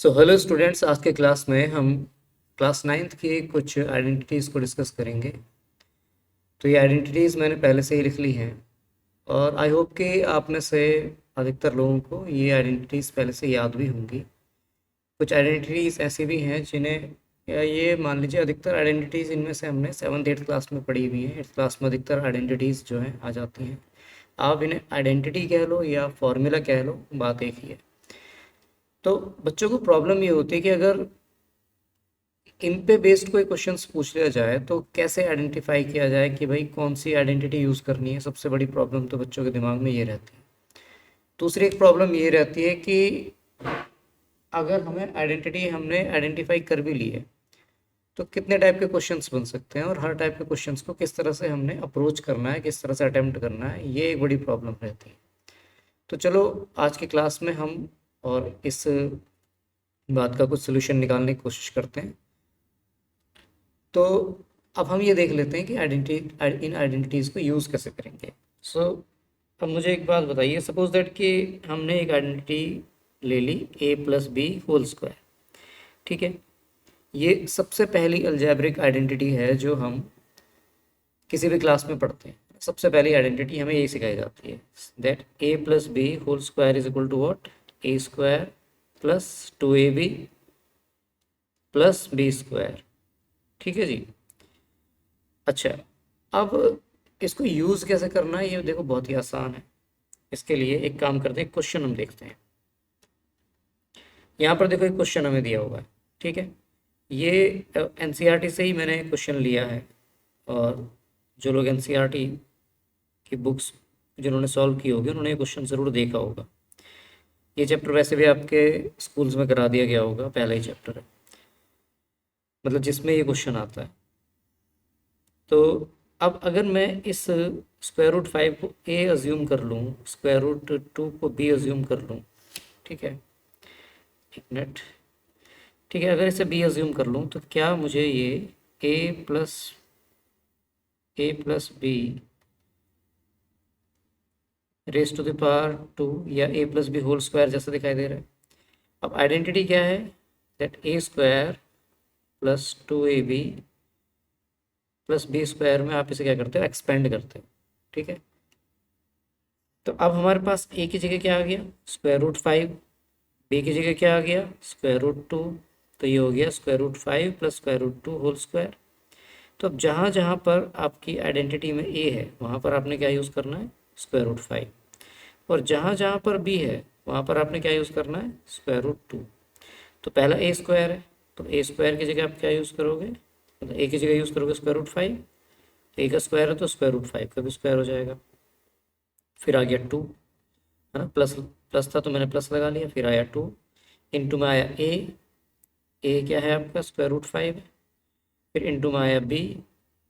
Hello students, आज के class में हम क्लास नाइन्थ की कुछ आइडेंटिटीज़ को डिस्कस करेंगे। तो ये आइडेंटिटीज़ मैंने पहले से ही लिख ली हैं और आई होप कि आप में से अधिकतर लोगों को ये आइडेंटिटीज़ पहले से याद भी होंगी। कुछ आइडेंटिटीज़ ऐसी भी हैं जिन्हें या ये मान लीजिए अधिकतर आइडेंटिटीज़ इनमें से हमने सेवन्थ एट्थ क्लास में पढ़ी हुई हैं। एट्थ क्लास में अधिकतर आइडेंटिटीज़ जो हैं आ जाती हैं। आप इन्हें आइडेंटिटी कह लो या फॉर्मूला कह लो, बात एक ही है। तो बच्चों को प्रॉब्लम ये होती है कि अगर इन पे बेस्ड कोई क्वेश्चंस पूछ लिया जाए तो कैसे आइडेंटिफाई किया जाए कि भाई कौन सी आइडेंटिटी यूज़ करनी है। सबसे बड़ी प्रॉब्लम तो बच्चों के दिमाग में ये रहती है। दूसरी एक प्रॉब्लम ये रहती है कि अगर हमने आइडेंटिफाई कर भी ली है तो कितने टाइप के क्वेश्चंस बन सकते हैं और हर टाइप के क्वेश्चंस को किस तरह से हमने अप्रोच करना है, किस तरह से अटेम्प्ट करना है, ये एक बड़ी प्रॉब्लम रहती है। तो चलो आज की क्लास में हम और इस बात का कुछ सोल्यूशन निकालने की कोशिश करते हैं। तो अब हम ये देख लेते हैं कि इन आइडेंटिटीज़ को यूज़ कैसे करेंगे। अब मुझे एक बात बताइए, सपोज दैट कि हमने एक आइडेंटिटी ले ली a plus B whole square. ठीक है, ये सबसे पहली अलजेब्रिक आइडेंटिटी है जो हम किसी भी क्लास में पढ़ते हैं। सबसे पहली आइडेंटिटी हमें यही सिखाई जाती है, that a plus B whole square is equal to what, A square plus 2ab plus B square. ठीक है जी। अच्छा, अब इसको यूज़ कैसे करना है ये देखो, बहुत ही आसान है। इसके लिए एक काम करते हैं, क्वेश्चन हम देखते हैं। यहाँ पर देखो एक क्वेश्चन हमें दिया हुआ है। ठीक है, ये एनसीईआरटी से ही मैंने क्वेश्चन लिया है और जो लोग एनसीईआरटी की बुक्स जिन्होंने सॉल्व की होगी उन्होंने ये क्वेश्चन ज़रूर देखा होगा। ये चैप्टर वैसे भी आपके स्कूल्स में करा दिया गया होगा, पहला ही चैप्टर है मतलब जिसमें ये क्वेश्चन आता है। तो अब अगर मैं इस स्क्वायर रूट 5 को a अज्यूम कर लूँ, स्क्वायर रूट 2 को b अज्यूम कर लूँ, ठीक है, एक मिनट, ठीक है, अगर इसे b अज्यूम कर लूँ तो क्या मुझे ये a plus B raise to the power 2 या a plus B whole square जैसा दिखाई दे रहा है। अब आइडेंटिटी क्या है, that a square plus 2ab plus B square में आप इसे क्या करते हो, एक्सपेंड करते हो। ठीक है, तो अब हमारे पास a की जगह क्या आ गया, स्क्वायर रूट 5, b की जगह क्या आ गया, स्क्वायर रूट 2, तो ये हो गया square root 5 plus square root 2 whole square. तो अब जहाँ जहाँ पर आपकी आइडेंटिटी में a है वहाँ पर आपने क्या यूज़ करना है, स्क्वायर रूट 5, और जहाँ जहाँ पर b है वहाँ पर आपने क्या यूज़ करना है, स्क्वायर रूट 2। तो पहला a स्क्वायर है तो a स्क्वायर की जगह आप क्या यूज़ करोगे, मतलब a की जगह यूज़ करोगे स्क्वायर रूट 5, a का स्क्वायर है तो स्क्वायर रूट 5 का भी स्क्वायर हो जाएगा। फिर आ गया 2, है ना, प्लस प्लस था तो मैंने प्लस लगा लिया, फिर आया 2, इंटू में आया ए क्या है आपका, स्क्वायर रूट 5 है, फिर इंटू में आया बी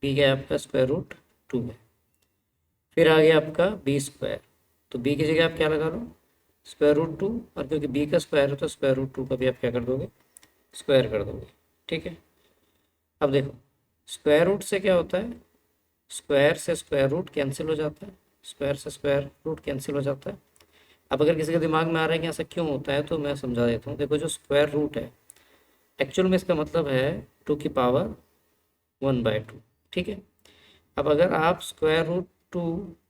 क्या है आपका, स्क्वायर रूट 2 है, फिर आ गया आपका बी स्क्वायर, तो बी की जगह आप क्या लगा लो, स्क्वायर रूट 2, और क्योंकि बी का स्क्वायर है तो स्क्वायर रूट 2 का भी आप क्या कर दोगे, स्क्वायर कर दोगे। ठीक है, अब देखो स्क्वायर रूट से क्या होता है, स्क्वायर से स्क्वायर रूट कैंसिल हो जाता है, स्क्वायर से स्क्वायर रूट कैंसिल हो जाता है। अब अगर किसी के दिमाग में आ रहा है कि ऐसा क्यों होता है तो मैं समझा देता हूँ। देखो जो स्क्वायर रूट है एक्चुअल में इसका मतलब है 2 की पावर 1/2। ठीक है, अब अगर आप स्क्वायर रूट 2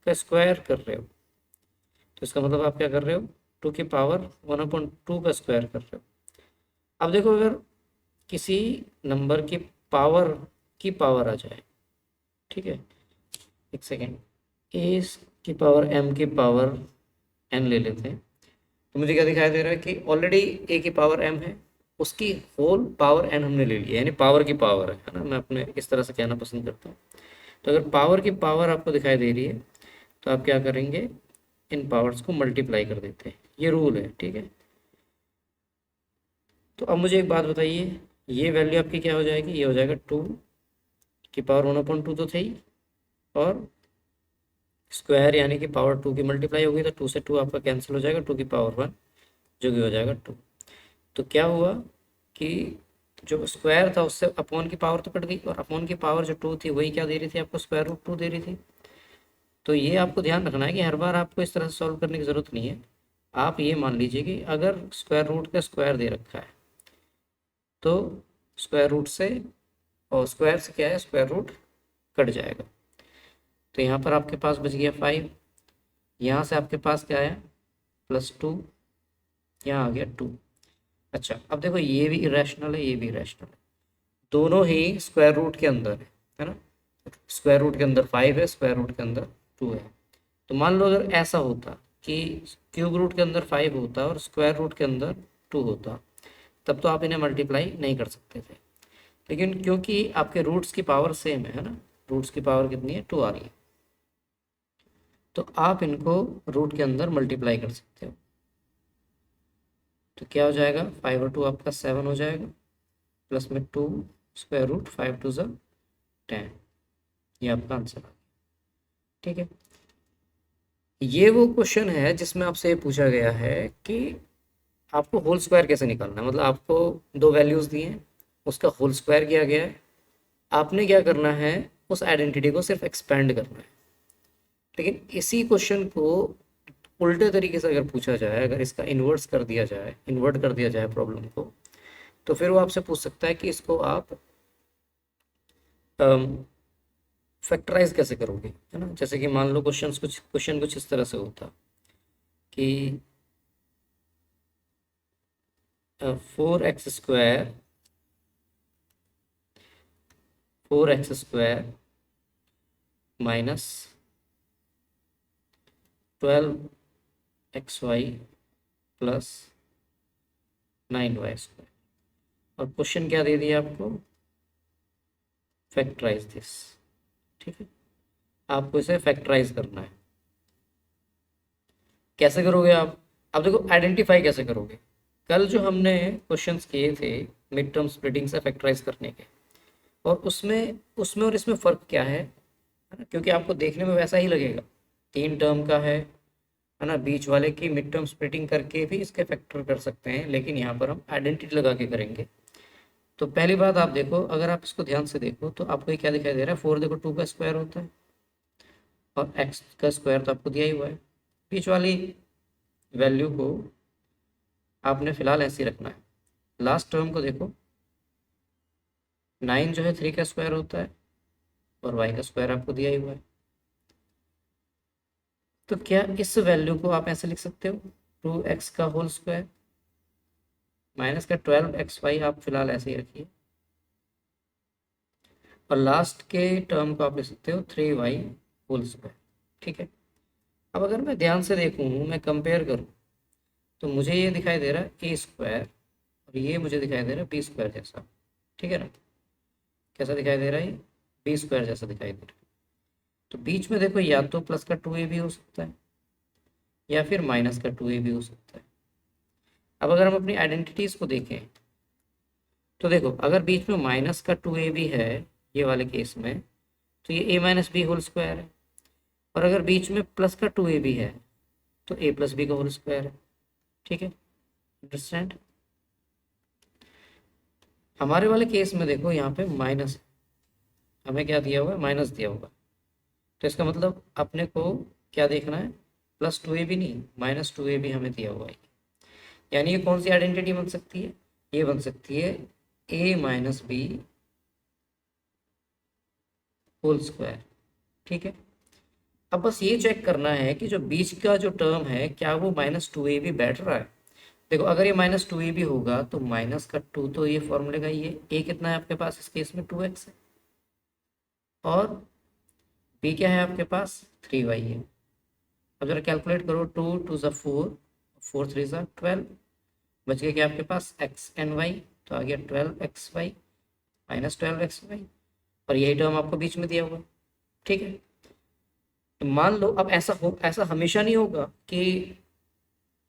का स्क्वायर कर रहे हो तो इसका मतलब आप क्या कर रहे हो, 2 की पावर 1/2 का स्क्वायर कर रहे हो। अब देखो अगर किसी नंबर की पावर आ जाए, ठीक है, एक सेकेंड, ए की पावर एम की पावर एन ले लेते हैं, तो मुझे क्या दिखाई दे रहा है कि ऑलरेडी ए की पावर एम है, उसकी होल पावर एन हमने ले लिया, यानी पावर की पावर है ना, मैं अपने इस तरह से कहना पसंद करता हूँ। तो अगर पावर की पावर आपको दिखाई दे रही है तो आप क्या करेंगे, इन पावर्स को मल्टीप्लाई कर देते हैं, ये रूल है। ठीक है, तो अब मुझे एक बात बताइए, ये वैल्यू आपकी क्या हो जाएगी, ये हो जाएगा 2 की पावर 1/2 तो थे ही, और स्क्वायर यानी कि पावर 2 की मल्टीप्लाई होगी तो 2 से 2 आपका कैंसिल हो जाएगा, 2 की पावर 1 जो कि हो जाएगा 2। तो क्या हुआ कि जो स्क्वायर था उससे अपॉन की पावर तो कट गई, और अपॉन की पावर जो 2 थी वही क्या दे रही थी आपको, स्क्वायर रूट 2 दे रही थी। तो ये आपको ध्यान रखना है कि हर बार आपको इस तरह से सॉल्व करने की ज़रूरत नहीं है। आप ये मान लीजिए कि अगर स्क्वायर रूट का स्क्वायर दे रखा है तो स्क्वायर रूट से, और स्क्वायर से क्या है, स्क्वायर रूट कट जाएगा। तो यहाँ पर आपके पास बच गया 5, यहाँ से आपके पास क्या आया +2, यहाँ आ गया 2। अच्छा अब देखो ये भी इरेशनल है, ये भी इरेशनल है, दोनों ही स्क्वायर रूट के अंदर है ना। स्क्वायर रूट के अंदर 5 है, स्क्वायर रूट के अंदर 2 है। तो मान लो अगर ऐसा होता कि क्यूब रूट के अंदर 5 होता और स्क्वायर रूट के अंदर 2 होता, तब तो आप इन्हें मल्टीप्लाई नहीं कर सकते थे। लेकिन क्योंकि आपके रूट्स की पावर सेम है ना, रूट्स की पावर कितनी है, 2 आ रही है, तो आप इनको रूट के अंदर मल्टीप्लाई कर सकते हो। तो क्या हो जाएगा, 5 और 2 आपका 7 हो जाएगा, प्लस में 2 स्क्वायर रूट 5 2 ज़ा 10, ये आपका आंसर आ गया। ठीक है, ये वो क्वेश्चन है जिसमें आपसे ये पूछा गया है कि आपको होल स्क्वायर कैसे निकालना है। मतलब आपको दो वैल्यूज़ दी हैं, उसका होल स्क्वायर किया गया है, आपने क्या करना है, उस आइडेंटिटी को सिर्फ एक्सपेंड करना है। लेकिन इसी क्वेश्चन को उल्टे तरीके से अगर पूछा जाए, अगर इसका इन्वर्ट कर दिया जाए प्रॉब्लम को, तो फिर वो आपसे पूछ सकता है कि इसको आप फैक्टराइज कैसे करोगे, है ना। जैसे कि मान लो क्वेश्चन कुछ इस तरह से होता कि 4x² minus 12xy plus 9y²। और क्वेश्चन क्या दे दिया आपको, फैक्टराइज दिस। ठीक है, आपको इसे फैक्टराइज करना है। कैसे करोगे आप, अब देखो आइडेंटिफाई कैसे करोगे। कल जो हमने क्वेश्चंस किए थे मिड टर्म स्प्लिटिंग से फैक्टराइज करने के, और उसमें उसमें और इसमें फ़र्क क्या है ना, क्योंकि आपको देखने में वैसा ही लगेगा, 3 टर्म का है ना। बीच वाले की मिड टर्म स्प्लिटिंग करके भी इसके फैक्टर कर सकते हैं, लेकिन यहाँ पर हम आइडेंटिटी लगा के करेंगे। तो पहली बात आप देखो, अगर आप इसको ध्यान से देखो तो आपको ये क्या दिखाई दे रहा है, 4 देखो 2 का स्क्वायर होता है, और x का स्क्वायर तो आपको दिया ही हुआ है। बीच वाली वैल्यू को आपने फिलहाल ऐसे ही रखना है। लास्ट टर्म को देखो, 9 जो है 3 का स्क्वायर होता है, और y का स्क्वायर आपको दिया ही हुआ है। तो क्या इस वैल्यू को आप ऐसे लिख सकते हो, 2x का होल स्क्वायर माइनस का 12xy, आप फिलहाल ऐसे ही रखिए, और लास्ट के टर्म को आप लिख सकते हो 3y होल स्क्वायर। ठीक है, अब अगर मैं ध्यान से देखूँ, मैं कंपेयर करूँ, तो मुझे ये दिखाई दे रहा है a स्क्वायर, और ये मुझे दिखाई दे रहा है b स्क्वायर जैसा। ठीक है ना, कैसा दिखाई दे रहा है, b स्क्वायर जैसा दिखाई दे रहा है। तो बीच में देखो, या तो प्लस का 2a भी हो सकता है, या फिर माइनस का 2a भी हो सकता है। अब अगर हम अपनी आइडेंटिटीज़ को देखें, तो देखो अगर बीच में माइनस का 2a भी है ये वाले केस में, तो ये a minus B whole square है। और अगर बीच में प्लस का 2a भी है, तो a प्लस बी का होल स्क्वायर है। ठीक है, अंडरस्टैंड। हमारे वाले केस में देखो, यहाँ पे माइनस, हमें क्या दिया हुआ है, माइनस दिया हुआ है। तो इसका मतलब अपने को क्या देखना है, +2a भी नहीं, -2a भी हमें दिया हुआ है। यानी ये कौन सी आइडेंटिटी बन सकती है, ये बन सकती है a minus B whole square. ठीक है, अब बस ये चेक करना है कि जो बीच का जो टर्म है, क्या वो -2a भी बैठ रहा है। देखो अगर ये -2a भी होगा, तो माइनस का 2 तो ये फॉर्मूले का ये a कितना है आपके पास, इस केस में 2x है, और b क्या है आपके पास, 3y है। अब जरा कैलकुलेट करो, 2 2 ज़ा 4, 4 3 ज़ा 12, बच गया क्या आपके पास x एंड y, तो आ गया 12xy माइनस 12xy, और यही टर्म आपको बीच में दिया हुआ। ठीक है, तो मान लो अब ऐसा हमेशा नहीं होगा कि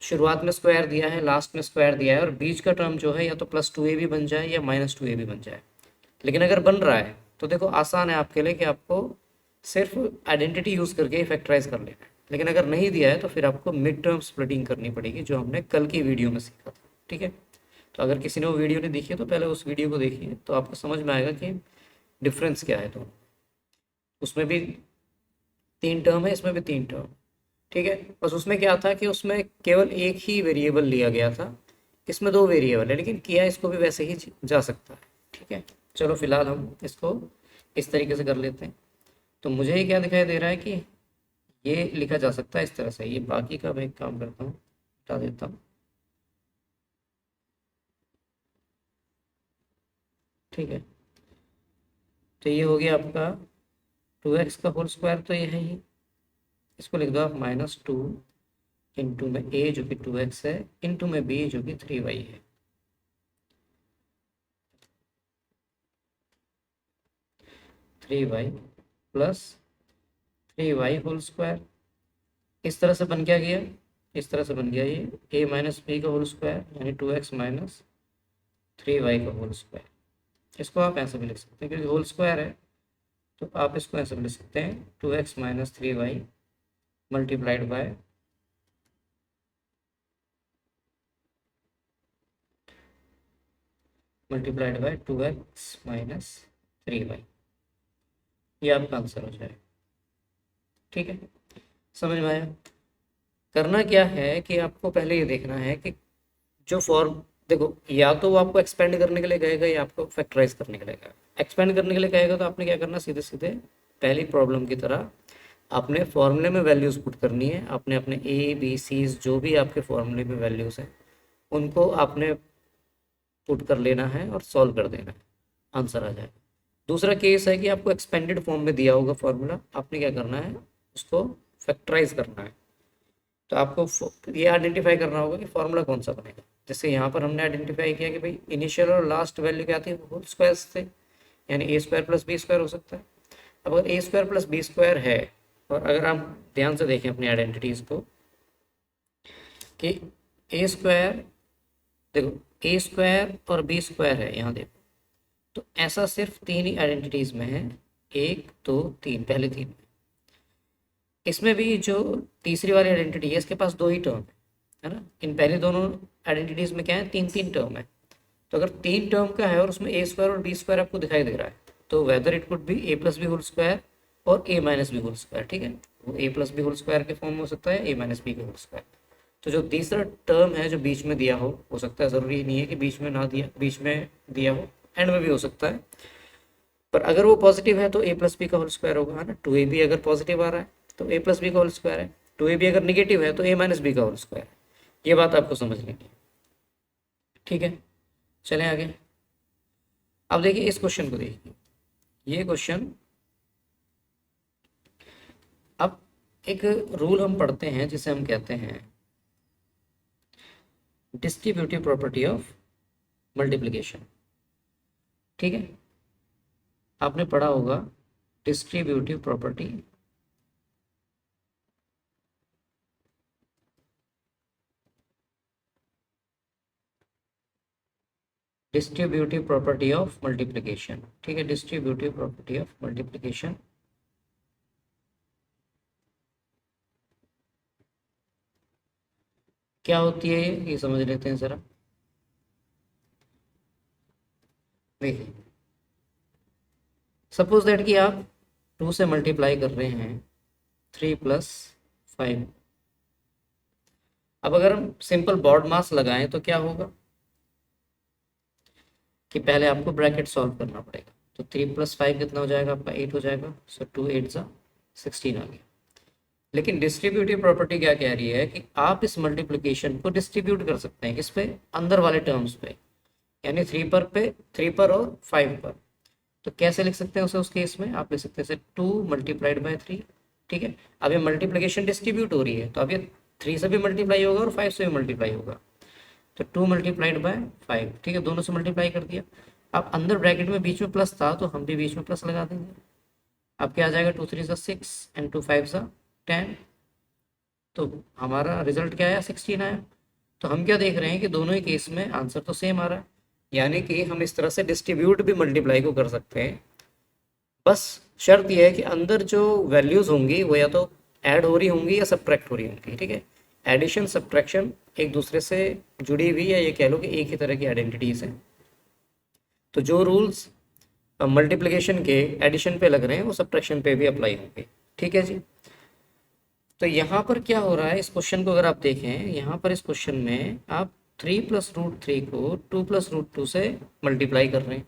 शुरुआत में स्क्वायर दिया है, लास्ट में स्क्वायर दिया है, और बीच का टर्म जो है या तो +2a भी बन जाए या -2a भी बन जाए। लेकिन अगर बन रहा है तो देखो आसान है आपके लिए कि आपको सिर्फ आइडेंटिटी यूज़ करके ही फैक्टराइज कर लेना है। लेकिन अगर नहीं दिया है तो फिर आपको मिड टर्म स्प्लिटिंग करनी पड़ेगी, जो हमने कल की वीडियो में सीखा था। ठीक है, तो अगर किसी ने वो वीडियो नहीं देखी है तो पहले उस वीडियो को देखिए, तो आपको समझ में आएगा कि डिफरेंस क्या है। तो उसमें भी 3 टर्म है, इसमें भी 3 टर्म। ठीक है, बस उसमें क्या था कि उसमें केवल एक ही वेरिएबल लिया गया था, इसमें दो वेरिएबल है, लेकिन किया इसको भी वैसे ही जा सकता है। ठीक है, चलो फिलहाल हम इसको इस तरीके से कर लेते हैं। तो मुझे ये क्या दिखाई दे रहा है कि ये लिखा जा सकता है इस तरह से। ये बाकी का मैं एक काम करता हूँ, हटा देता हूँ। ठीक है, तो ये हो गया आपका 2x का होल स्क्वायर, तो ये है ही। इसको लिख दो आप -2 इंटू में a जो कि 2x है, इंटू में b जो कि 3y है। Three Y plus 3y whole square. इस तरह से बन क्या गया, इस तरह से बन गया ये a माइनस बी का होल स्क्वायर, यानी 2x माइनस 3y का होल स्क्वायर। इसको आप ऐसे भी लिख सकते हैं क्योंकि होल स्क्वायर है, तो आप इसको ऐसे भी लिख सकते हैं 2x minus 3y multiplied by multiplied by 2x minus 3y। ये आपका आंसर हो जाएगा। ठीक है, समझ में आया। करना क्या है कि आपको पहले ये देखना है कि जो फॉर्म, देखो या तो वो आपको एक्सपेंड करने के लिए कहेगा या आपको फैक्टराइज करने के लिए कहेगा। एक्सपेंड करने के लिए कहेगा तो आपने क्या करना, सीधे सीधे पहली प्रॉब्लम की तरह आपने फॉर्मूले में वैल्यूज़ पुट करनी है। आपने अपने ए बी सीज जो भी आपके फॉर्मूले में वैल्यूज़ हैं उनको आपने पुट कर लेना है और सॉल्व कर देना है, आंसर आ जाएगा। दूसरा केस है कि आपको एक्सपेंडेड फॉर्म में दिया होगा फॉर्मूला, आपने क्या करना है, उसको फैक्टराइज करना है। तो आपको ये आइडेंटिफाई करना होगा कि फॉर्मूला कौन सा बनेगा। जैसे यहाँ पर हमने आइडेंटिफाई किया कि भाई इनिशियल और लास्ट वैल्यू क्या थी, होल स्क्वायर थे, यानी ए स्क्वायर प्लस बी स्क्वायर हो सकता है। अब अगर ए स्क्वायर प्लस बी स्क्वायर है, और अगर आप ध्यान से देखें अपनी आइडेंटिटीज़ को कि ए स्क्वायर, देखो ए स्क्वायर और बी स्क्वायर है यहाँ देखो, तो ऐसा सिर्फ तीन ही आइडेंटिटीज़ में है, 1 2 3, पहले तीन। इसमें भी जो तीसरी वाली आइडेंटिटी है इसके पास दो ही टर्म है ना। इन पहले दोनों आइडेंटिटीज़ में क्या है, तीन तीन टर्म है। तो अगर तीन टर्म का है और उसमें ए स्क्वायर और बी स्क्वायर आपको दिखाई दे रहा है, तो whether it could be A plus B whole square और A minus B whole square. ठीक है, वो A plus B whole square के फॉर्म में हो सकता है, ए माइनस बी का होल स्क्वायर। तो जो तीसरा टर्म है जो बीच में दिया हो सकता है, ज़रूरी नहीं है कि बीच में ना दिया, बीच में दिया हो, एंड में भी हो सकता है। पर अगर वो पॉजिटिव है तो ए प्लस बी का होल स्क्वायर होगा, है ना। 2ab अगर पॉजिटिव आ रहा है तो ए प्लस बी का होल स्क्वायर है, 2ab अगर निगेटिव है तो ए माइनस बी का होल स्क्वायर है। ये बात आपको समझ लेनी है। ठीक है, चलें आगे। अब देखिए इस क्वेश्चन को देखिए, ये क्वेश्चन, अब एक रूल हम पढ़ते हैं जिसे हम कहते हैं डिस्ट्रीब्यूटिव प्रॉपर्टी ऑफ मल्टीप्लिकेशन। ठीक है, आपने पढ़ा होगा distributive property distributive property of multiplication. ठीक है, डिस्ट्रीब्यूटिव प्रॉपर्टी ऑफ मल्टीप्लिकेशन क्या होती है ये समझ लेते हैं जरा। देखिए सपोज दैट कि आप 2 से मल्टीप्लाई कर रहे हैं 3 प्लस 5। अब अगर हम सिंपल बॉड मास लगाएं तो क्या होगा कि पहले आपको ब्रैकेट सॉल्व करना पड़ेगा। तो 3 प्लस 5 कितना हो जाएगा आपका, 8 हो जाएगा। सो 2 8 ज़ा 16 आ गया। लेकिन डिस्ट्रीब्यूटिव प्रॉपर्टी क्या कह रही है कि आप इस मल्टीप्लिकेशन को डिस्ट्रीब्यूट कर सकते हैं, किस पे, अंदर वाले टर्म्स पे, यानी 3 पर पे, 3 पर और 5 पर। तो कैसे लिख सकते हैं उसे, उस केस में आप लिख सकते हैं 2 मल्टीप्लाइड बाय 3। ठीक है, अब ये मल्टीप्लिकेशन डिस्ट्रीब्यूट हो रही है तो अब ये 3 से भी मल्टीप्लाई होगा और 5 से भी मल्टीप्लाई होगा। तो 2 मल्टीप्लाइड बाय 5, ठीक है, दोनों से मल्टीप्लाई कर दिया। अब अंदर ब्रैकेट में बीच में प्लस था तो हम भी बीच में प्लस लगा देंगे। अब क्या आ जाएगा, 2 3 ज़ा 6 एंड 2 5 ज़ा 10। तो हमारा रिजल्ट क्या आया, 16 आया। तो हम क्या देख रहे हैं कि दोनों ही केस में आंसर तो सेम आ रहा है, यानी कि हम इस तरह से डिस्ट्रीब्यूट भी मल्टीप्लाई को कर सकते हैं। बस शर्त यह है कि अंदर जो वैल्यूज़ होंगी वो या तो ऐड हो रही होंगी या सब्ट्रैक्ट हो रही होंगी। ठीक है, एडिशन सब्ट्रैक्शन एक दूसरे से जुड़ी हुई, या ये कह लो कि एक ही तरह की आइडेंटिटीज़ हैं। तो जो रूल्स मल्टीप्लिकेशन के एडिशन पे लग रहे हैं वो सब्ट्रैक्शन पे भी अप्लाई होंगे। ठीक है जी। तो यहाँ पर क्या हो रहा है, इस क्वेश्चन को अगर आप देखें, यहाँ पर इस क्वेश्चन में आप 3+√3 को 2+√2 से मल्टीप्लाई कर रहे हैं।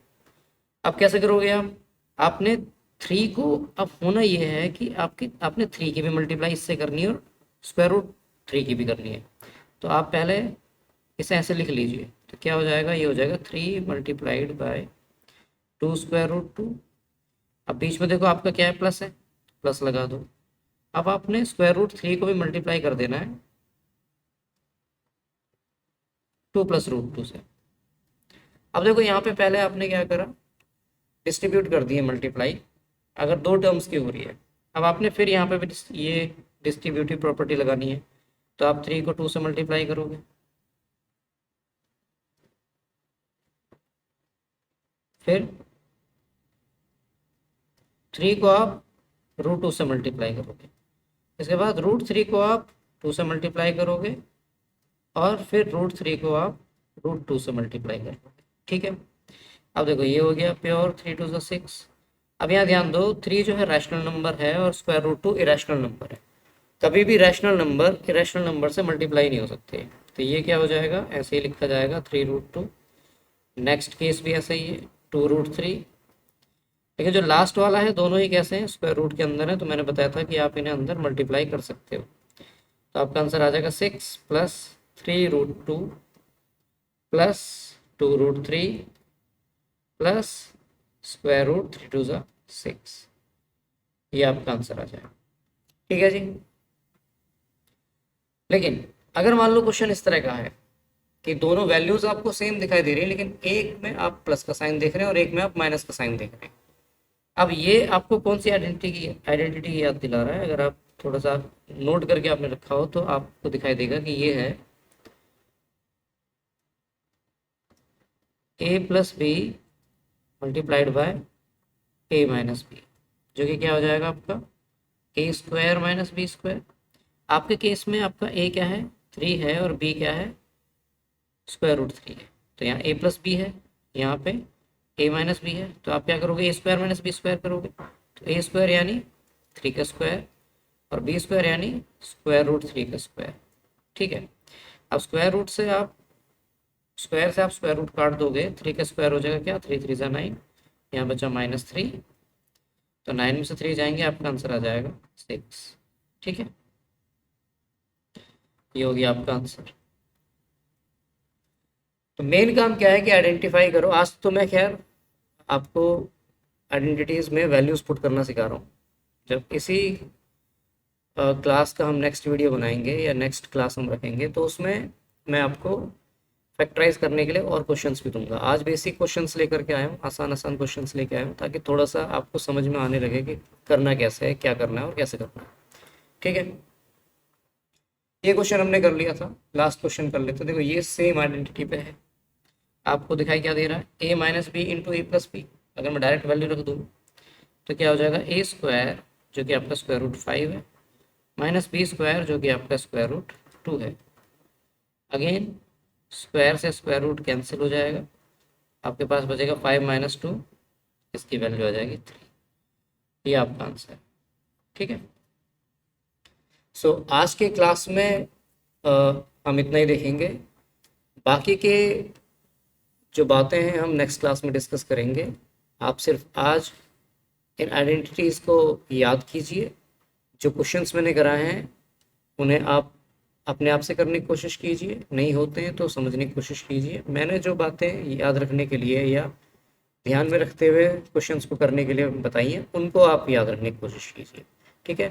अब कैसे करोगे आप? आपने 3 को, अब होना ये है कि आपने 3 की भी मल्टीप्लाई इससे करनी है और √3 की भी करनी है। तो आप पहले इसे ऐसे लिख लीजिए, तो क्या हो जाएगा? ये हो जाएगा 3 मल्टीप्लाइड बाय 2√2। अब बीच में देखो आपका क्या है, प्लस है, प्लस लगा दो। अब आपने √3 को भी मल्टीप्लाई कर देना है 2+√2 से। अब देखो यहाँ पे पहले आपने क्या करा, डिस्ट्रीब्यूट कर दिए मल्टीप्लाई, अगर दो टर्म्स की हो रही है। अब आपने फिर यहाँ पे भी ये डिस्ट्रीब्यूटिव प्रॉपर्टी लगानी है, तो आप 3 को 2 से मल्टीप्लाई करोगे, फिर 3 को आप √2 से मल्टीप्लाई करोगे, इसके बाद √3 को आप 2 से मल्टीप्लाई करोगे, और फिर √3 को आप √2 से मल्टीप्लाई करोगे। ठीक है, अब देखो ये हो गया प्योर 3 2 ज़ा 6। अब यहाँ ध्यान दो, 3 जो है रैशनल नंबर है और √2 इरेशनल नंबर है। कभी भी रैशनल नंबर इरेशनल नंबर से मल्टीप्लाई नहीं हो सकते, तो ये क्या हो जाएगा, ऐसे ही लिखा जाएगा 3√2। नेक्स्ट केस भी ऐसा ही है, 2√3। लेकिन जो लास्ट वाला है, दोनों ही कैसे हैं, स्क्वायर रूट के अंदर है, तो मैंने बताया था कि आप इन्हें अंदर मल्टीप्लाई कर सकते हो। तो आपका आंसर आ जाएगा 6 + 3√2 + 2√3 प्लस √3 2 ज़ा 6। ये आपका आंसर आ जाएगा। ठीक है जी। लेकिन अगर मान लो क्वेश्चन इस तरह का है कि दोनों वैल्यूज आपको सेम दिखाई दे रही है, लेकिन एक में आप प्लस का साइन देख रहे हैं और एक में आप माइनस का साइन देख रहे हैं। अब ये आपको कौन सी आइडेंटिटी की याद दिला रहा है? अगर आप थोड़ा सा नोट करके आपने रखा हो तो आपको दिखाई देगा कि ये है a + b multiplied by a - b, जो कि क्या हो जाएगा आपका a² - b²। आपके केस में आपका a क्या है, 3 है, और b क्या है, √3 है। तो यहाँ a + b है, यहाँ पे a - b है, तो आप क्या करोगे, a² - b² करोगे। तो a² यानी 3 का स्क्वायर और b² यानी √3 का स्क्वायर। ठीक है, अब स्क्वायर से आप स्क्वायर रूट काट दोगे, 3 का स्क्वायर हो जाएगा क्या, 3 3 ज़ा 9, यहाँ बचा -3, तो 9 में से 3 जाएंगे, आपका आंसर आ जाएगा 6। ठीक है, ये हो गया आपका आंसर। तो मेन काम क्या है कि आइडेंटिफाई करो। आज तो मैं खैर आपको आइडेंटिटीज़ में वैल्यूज़ पुट करना सिखा रहा हूँ। जब इसी क्लास का हम नेक्स्ट वीडियो बनाएंगे या नेक्स्ट क्लास हम रखेंगे, तो उसमें मैं आपको फैक्टराइज करने के लिए और क्वेश्चंस भी दूंगा। आज बेसिक क्वेश्चंस लेकर के आया हूँ, आसान आसान क्वेश्चंस लेके आया हूँ, ताकि थोड़ा सा आपको समझ में आने लगे कि करना कैसे है, क्या करना है और कैसे करना है। ठीक है, ये क्वेश्चन हमने कर लिया था, लास्ट क्वेश्चन कर लेते। देखो ये सेम आइडेंटिटी पे है, आपको दिखाई क्या दे रहा है, a - b × a + b। अगर मैं डायरेक्ट वैल्यू रख दूँ तो क्या हो जाएगा, a² जो कि आपका √5 है, -b² जो कि आपका √2 है। अगेन स्क्वायर से स्क्वायर रूट कैंसिल हो जाएगा, आपके पास बचेगा 5 - 2, इसकी वैल्यू आ जाएगी 3। ये आपका आंसर है। ठीक है, सो आज के क्लास में हम इतना ही देखेंगे। बाकी के जो बातें हैं हम नेक्स्ट क्लास में डिस्कस करेंगे। आप सिर्फ आज इन आइडेंटिटीज़ को याद कीजिए। जो क्वेश्चंस मैंने कराए हैं उन्हें आप अपने आप से करने की कोशिश कीजिए, नहीं होते हैं तो समझने की कोशिश कीजिए। मैंने जो बातें याद रखने के लिए या ध्यान में रखते हुए क्वेश्चंस को करने के लिए बताई हैं, उनको आप याद रखने की कोशिश कीजिए। ठीक है।